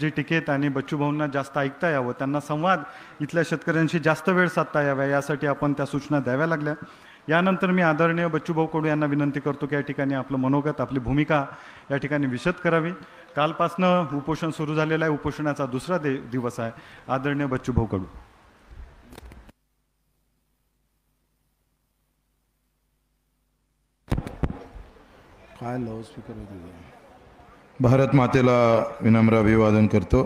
राकेशजी टिकेत आणि बच्चू भाऊंना जास्त ऐकता यावं, त्यांना संवाद इथल्या शेतकऱ्यांशी जास्त वेळ साधता याव्या, यासाठी आपण त्या सूचना द्याव्या लागल्या. यानंतर मी आदरणीय बच्चू भाऊ कडू यांना विनंती करतो की या ठिकाणी आपलं मनोगत, आपली भूमिका या ठिकाणी विशद करावी. कालपासनं उपोषण सुरू झालेलं आहे, उपोषणाचा दुसरा दिवस आहे. आदरणीय बच्चू भाऊ कडू. काय लाऊडस्पीकर होते. भारत मातेला विनम्र अभिवादन करतो.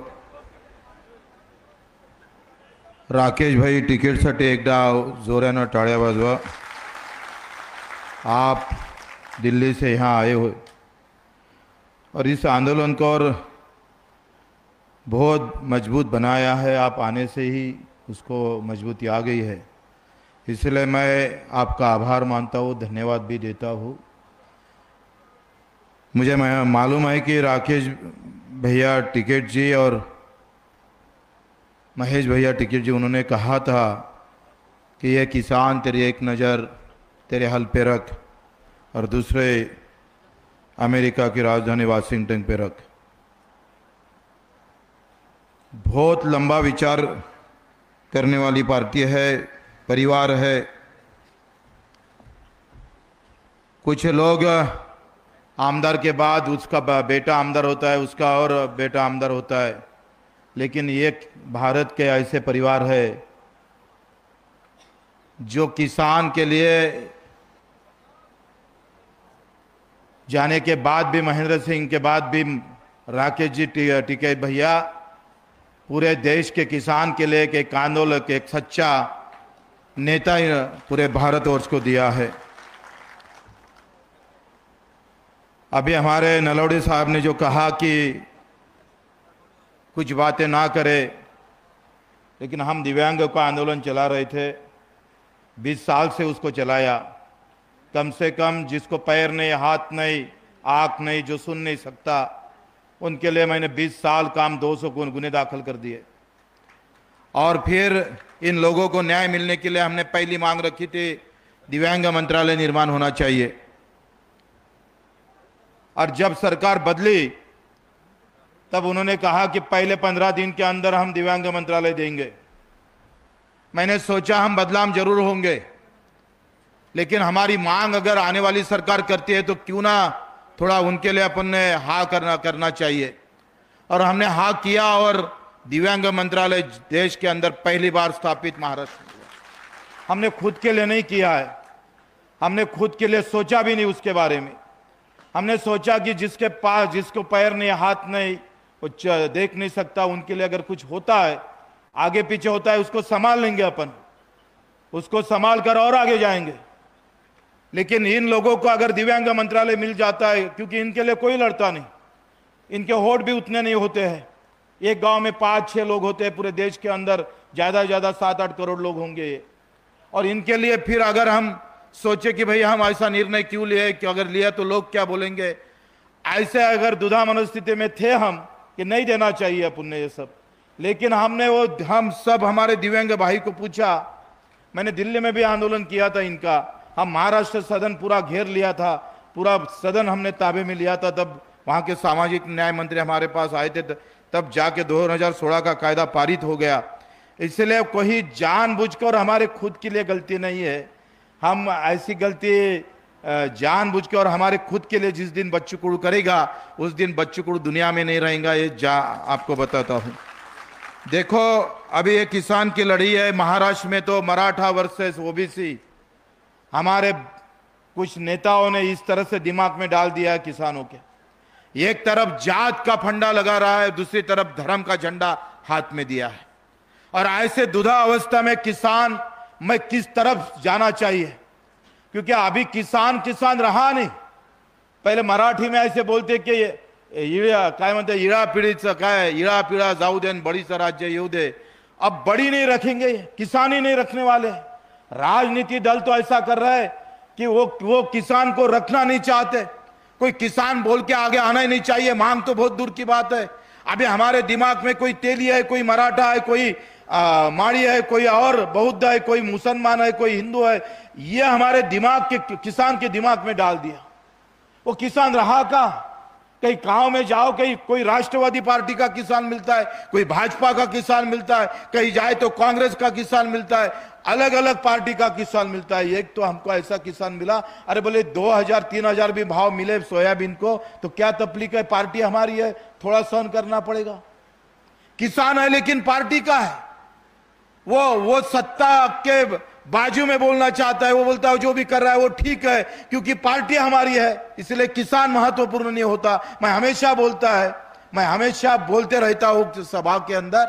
राकेश भाई तिकीटसाठी एकदा जोरानं टाळ्या वाजवा. आप दिल्ली से यहाँ आए हो और इस आंदोलन को और बहुत मजबूत बनाया है. आप आने से ही उसको मजबूती आ गई है, इसलिए मैं आपका आभार मानता हूँ, धन्यवाद भी देता हूँ. मुझे मालूम है कि राकेश भैया टिकैत जी और महेश भैया टिकैत जी, उन्होंने कहा था कि ये किसान तेरी एक नज़र तेरे हल पे रख और दूसरे अमेरिका की राजधानी वाशिंगटन पे रख. बहुत लंबा विचार करने वाली पार्टी है, परिवार है. कुछ लोग आमदार के बाद उसका बेटा आमदार होता है, उसका और बेटा आमदार होता है, लेकिन ये भारत के ऐसे परिवार है जो किसान के लिए जाने के बाद भी, महेंद्र सिंह के बाद भी राकेश जी टिकैत भैया पूरे देश के किसान के लिए एक आंदोलन, एक सच्चा नेता पूरे भारतवर्ष को दिया है. अभी हमारे नलौड़ी साहब ने जो कहा कि कुछ बातें ना करें, लेकिन हम दिव्यांगों का आंदोलन चला रहे थे, 20 साल से उसको चलाया. कम से कम जिसको पैर नहीं, हाथ नहीं, आँख नहीं, जो सुन नहीं सकता, उनके लिए मैंने 20 साल काम 200 गुने दाखिल कर दिए. और फिर इन लोगों को न्याय मिलने के लिए हमने पहली मांग रखी थी, दिव्यांग मंत्रालय निर्माण होना चाहिए. और जब सरकार बदली तब उन्होंने कहा कि पहले 15 दिन के अंदर हम दिव्यांग मंत्रालय देंगे. मैंने सोचा हम बदलाव जरूर होंगे, लेकिन हमारी मांग अगर आने वाली सरकार करती है तो क्यों ना थोड़ा उनके लिए अपन ने हाँ करना चाहिए. और हमने हाँ किया और दिव्यांग मंत्रालय देश के अंदर पहली बार स्थापित महाराष्ट्र में. हमने खुद के लिए नहीं किया है, हमने खुद के लिए सोचा भी नहीं उसके बारे में. हमने सोचा कि जिसके पास, जिसको पैर नहीं, हाथ नहीं, वो देख नहीं सकता, उनके लिए अगर कुछ होता है, आगे पीछे होता है, उसको संभाल लेंगे अपन, उसको संभाल कर और आगे जाएंगे. लेकिन इन लोगों को अगर दिव्यांग मंत्रालय मिल जाता है, क्योंकि इनके लिए कोई लड़ता नहीं, इनके वोट भी उतने नहीं होते हैं. एक गांव में 5-6 लोग होते हैं, पूरे देश के अंदर ज़्यादा से ज़्यादा 7-8 करोड़ लोग होंगे. और इनके लिए फिर अगर हम सोचे कि भाई हम ऐसा निर्णय क्यों लिए, कि अगर लिया तो लोग क्या बोलेंगे, ऐसे अगर दुधा मनस्थिति में थे हम कि नहीं देना चाहिए अपन ने ये सब. लेकिन हमने हम सब हमारे दिव्यांग भाई को पूछा. मैंने दिल्ली में भी आंदोलन किया था इनका, हम महाराष्ट्र सदन पूरा घेर लिया था, पूरा सदन हमने ताबे में लिया था. तब वहाँ के सामाजिक न्याय मंत्री हमारे पास आए थे, तब जाके 2016 का कायदा पारित हो गया. इसलिए कोई जानबूझकर, हमारे खुद के लिए गलती नहीं है, हम ऐसी गलती जानबूझकर और हमारे खुद के लिए जिस दिन बच्चू कडू करेगा उस दिन बच्चू कडू दुनिया में नहीं रहेगा, ये आपको बताता हूँ. देखो अभी ये किसान की लड़ाई है. महाराष्ट्र में तो मराठा वर्सेस ओबीसी, हमारे कुछ नेताओं ने इस तरह से दिमाग में डाल दिया है किसानों के. एक तरफ जात का फंडा लगा रहा है, दूसरी तरफ धर्म का झंडा हाथ में दिया है. और ऐसे दुधा अवस्था में किसान में किस तरफ जाना चाहिए, क्योंकि अभी किसान रहा नहीं. पहले मराठी में ऐसे बोलते कि काय म्हणते, इळा पिढीचं काय, इळा पिळा जाऊ दे, बड़ी सा राज्य येऊ दे. अब बड़ी नहीं रखेंगे, किसान ही नहीं रखने वाले. राजनीति दल तो ऐसा कर रहा है कि वो किसान को रखना नहीं चाहते. कोई किसान बोल के आगे आना ही नहीं चाहिए. मांग तो बहुत दूर की बात है. अभी हमारे दिमाग में कोई तेली है, कोई मराठा है, कोई माड़ी है, कोई और बौद्ध है, कोई मुसलमान है, कोई हिंदू है, ये हमारे दिमाग के किसान के दिमाग में डाल दिया. वो किसान रहा कहाँ? कहीं गांव में जाओ, कहीं कोई राष्ट्रवादी पार्टी का किसान मिलता है, कोई भाजपा का किसान मिलता है, कहीं जाए तो कांग्रेस का किसान मिलता है, अलग अलग पार्टी का किसान मिलता है। एक तो हमको ऐसा किसान मिला, अरे बोले 2000 3000 भी भाव मिले सोयाबीन को तो क्या तकलीफ है, पार्टी हमारी है, थोड़ा सहन करना पड़ेगा। किसान है लेकिन पार्टी का है, वो सत्ता के बाजू में बोलना चाहता है, वो बोलता है जो भी कर रहा है वो ठीक है क्योंकि पार्टी हमारी है, इसलिए किसान महत्वपूर्ण नहीं होता। मैं हमेशा बोलते रहता हूं सभा के अंदर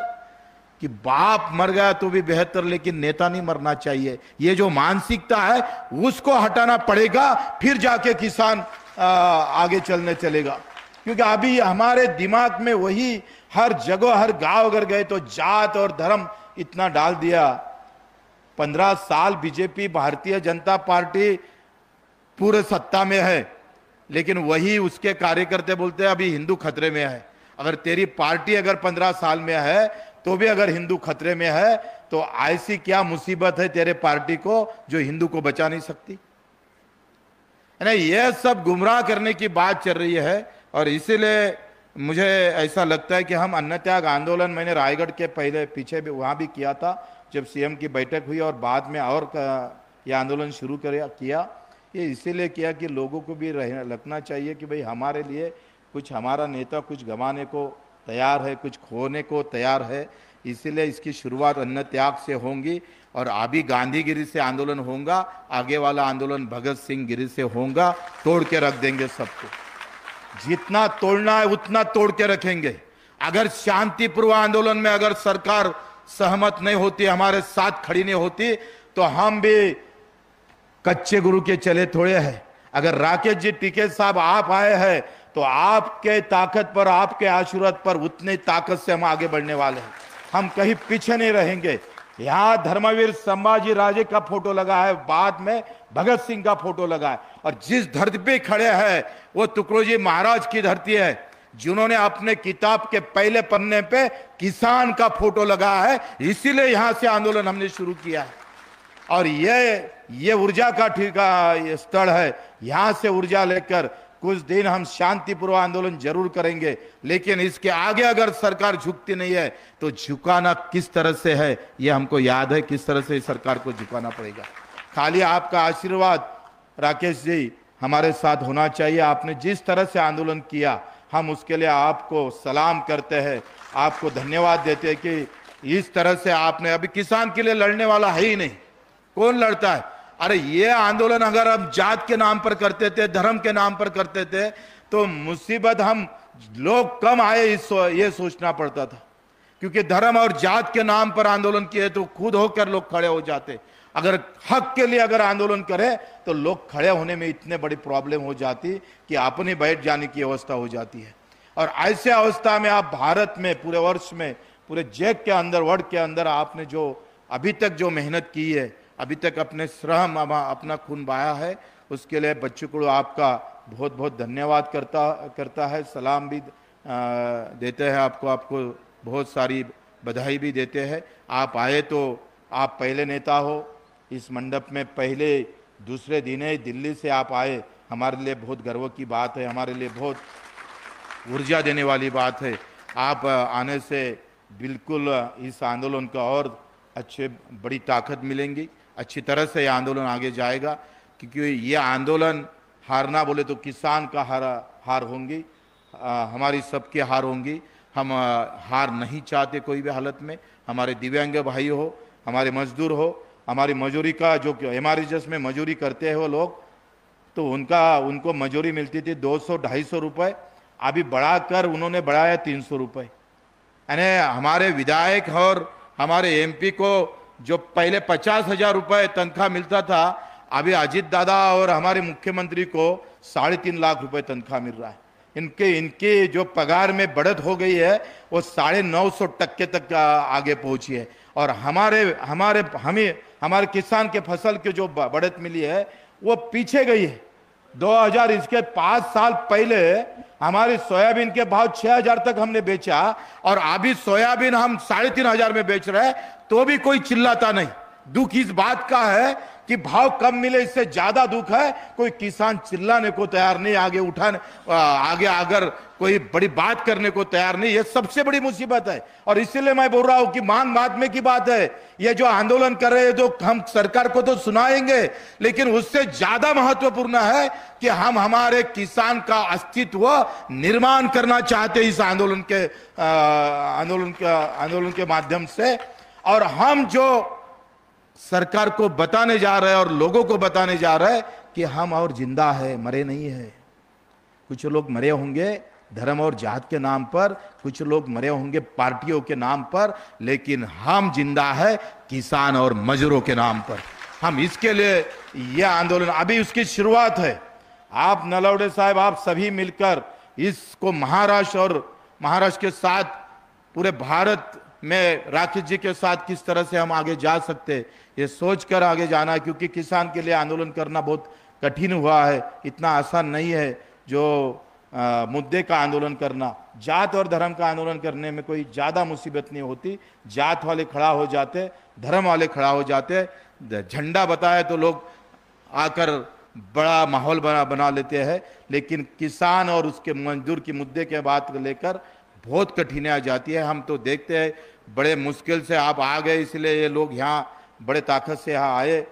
कि बाप मर गया तो भी बेहतर, लेकिन नेता नहीं मरना चाहिए। ये जो मानसिकता है उसको हटाना पड़ेगा, फिर जाके किसान आगे चलेगा। क्योंकि अभी हमारे दिमाग में वही हर जगह, हर गांव अगर गए तो जात और धर्म इतना डाल दिया। 15 साल बीजेपी भारतीय जनता पार्टी पूरे सत्ता में है, लेकिन वही उसके कार्यकर्ता बोलते हैं अभी हिंदू खतरे में है। अगर तेरी पार्टी अगर 15 साल में है तो भी अगर हिंदू खतरे में है तो ऐसी क्या मुसीबत है तेरे पार्टी को जो हिंदू को बचा नहीं सकती। यह सब गुमराह करने की बात चल रही है। और इसीलिए मुझे ऐसा लगता है कि हम अन्न त्याग आंदोलन मैंने रायगढ़ के पीछे भी वहां भी किया था जब सीएम की बैठक हुई, और बाद में और यह आंदोलन शुरू किया। ये इसीलिए किया कि लोगों को भी लगना चाहिए कि भाई हमारे लिए कुछ, हमारा नेता कुछ गंवाने को तैयार है, कुछ खोने को तैयार है। इसीलिए इसकी शुरुआत अन्न त्याग से होंगी और अभी गांधीगिरी से आंदोलन होगा, आगे वाला आंदोलन भगत सिंह गिरी से होगा। तोड़ के रख देंगे सबको, जितना तोड़ना है उतना तोड़ के रखेंगे। अगर शांतिपूर्व आंदोलन में अगर सरकार सहमत नहीं होती, हमारे साथ खड़ी नहीं होती, तो हम भी कच्चे गुरु के चले थोड़े हैं। अगर राकेश जी टिकैत साहब आप आए हैं तो आपके ताकत पर, आपके आशीर्वाद पर उतनी ताकत से हम आगे बढ़ने वाले हैं। हम कहीं पीछे नहीं रहेंगे। यहां धर्मवीर संभाजी राजे का फोटो लगा है, बाद में भगत सिंह का फोटो लगा है, और जिस धरती पे खड़े हैं वो तुकडोजी महाराज की धरती है, जिन्होंने अपने किताब के पहले पन्ने पे किसान का फोटो लगा है। इसीलिए यहां से आंदोलन हमने शुरू किया है। और ये ऊर्जा का स्थल है। यहां से ऊर्जा लेकर कुछ दिन हम शांतिपूर्वक आंदोलन जरूर करेंगे, लेकिन इसके आगे अगर सरकार झुकती नहीं है तो झुकाना किस तरह से है ये हमको याद है, किस तरह से सरकार को झुकाना पड़ेगा। खाली आपका आशीर्वाद राकेश जी हमारे साथ होना चाहिए। आपने जिस तरह से आंदोलन किया, हम उसके लिए आपको सलाम करते हैं, आपको धन्यवाद देते हैं कि इस तरह से आपने, अभी किसान के लिए लड़ने वाला है ही नहीं, कौन लड़ता है। अरे ये आंदोलन अगर हम जात के नाम पर करते थे, धर्म के नाम पर करते थे तो मुसीबत, हम लोग कम आए ये सोचना पड़ता था। क्योंकि धर्म और जात के नाम पर आंदोलन किए तो खुद होकर लोग खड़े हो जाते। अगर हक के लिए अगर आंदोलन करे तो लोग खड़े होने में इतने बड़ी प्रॉब्लम हो जाती कि अपने बैठ जाने की अवस्था हो जाती है। और ऐसे अवस्था में आप भारत में पूरे वर्ष में, पूरे जग के अंदर, वर्ल्ड के अंदर आपने जो अभी तक जो मेहनत की है, अभी तक अपने श्रम, अपना खून बहाया है, उसके लिए बच्चों को आपका बहुत बहुत धन्यवाद करता है। सलाम भी देते हैं आपको बहुत सारी बधाई भी देते हैं। आप आए तो आप पहले नेता हो इस मंडप में, पहले दूसरे दिन है दिल्ली से आप आए, हमारे लिए बहुत गर्व की बात है, हमारे लिए बहुत ऊर्जा देने वाली बात है। आप आने से बिल्कुल इस आंदोलन का और अच्छे बड़ी ताकत मिलेंगी, अच्छी तरह से ये आंदोलन आगे जाएगा। क्योंकि ये आंदोलन हारना बोले तो किसान का हार होंगी, हमारी सबकी हार होंगी। हम हार नहीं चाहते कोई भी हालत में। हमारे दिव्यांग भाई हो, हमारे मजदूर हो, हमारी मजूरी का जो एमआरएचएस में मजूरी करते हैं वो लोग, तो उनको मजूरी मिलती थी 200-250 रुपये, अभी बढ़ाकर उन्होंने बढ़ाया 300 रुपये। यानी हमारे विधायक और हमारे एमपी को जो पहले 50,000 रुपये तनख्वाह मिलता था, अभी अजीत दादा और हमारे मुख्यमंत्री को 3.5 लाख रुपए तनख्वाह मिल रहा है। इनके जो पगार में बढ़त हो गई है वो 950% तक आगे पहुंची है। और हमारे किसान के फसल की जो बढ़त मिली है वो पीछे गई है। 2000 इसके 5 साल पहले हमारी सोयाबीन के भाव 6,000 तक हमने बेचा, और अभी सोयाबीन हम 3,500 में बेच रहे हैं तो भी कोई चिल्लाता नहीं। दुख इस बात का है कि भाव कम मिले इससे ज्यादा दुख है। कोई किसान चिल्लाने को तैयार नहीं, आगे उठाने आगे अगर कोई बड़ी बात करने को तैयार नहीं, ये सबसे बड़ी मुसीबत है। और इसीलिए मैं बोल रहा हूं कि मांग महात्मे की बात है। ये जो आंदोलन कर रहे हैं तो हम सरकार को तो सुनाएंगे, लेकिन उससे ज्यादा महत्वपूर्ण है कि हम हमारे किसान का अस्तित्व निर्माण करना चाहते हैं इस आंदोलन के माध्यम से। और हम जो सरकार को बताने जा रहे हैं और लोगों को बताने जा रहे हैं कि हम और जिंदा है, मरे नहीं है। कुछ लोग मरे होंगे धर्म और जात के नाम पर, कुछ लोग मरे होंगे पार्टियों के नाम पर, लेकिन हम जिंदा है किसान और मजदूरों के नाम पर। हम इसके लिए यह आंदोलन अभी उसकी शुरुआत है। आप नलवड़े साहब, आप सभी मिलकर इसको महाराष्ट्र के साथ पूरे भारत में राकेश जी के साथ किस तरह से हम आगे जा सकते हैं, ये सोचकर आगे जाना है। क्योंकि किसान के लिए आंदोलन करना बहुत कठिन हुआ है, इतना आसान नहीं है जो मुद्दे का आंदोलन करना। जात और धर्म का आंदोलन करने में कोई ज्यादा मुसीबत नहीं होती। जात वाले खड़ा हो जाते, धर्म वाले खड़ा हो जाते, झंडा बताए तो लोग आकर बड़ा माहौल बना लेते हैं। लेकिन किसान और उसके मजदूर की मुद्दे के बात को लेकर बहुत कठिनाई आ जाती है। हम तो देखते हैं बड़े मुश्किल से आप आ गए, इसलिए ये लोग यहाँ बड़े ताकत से यहाँ आए।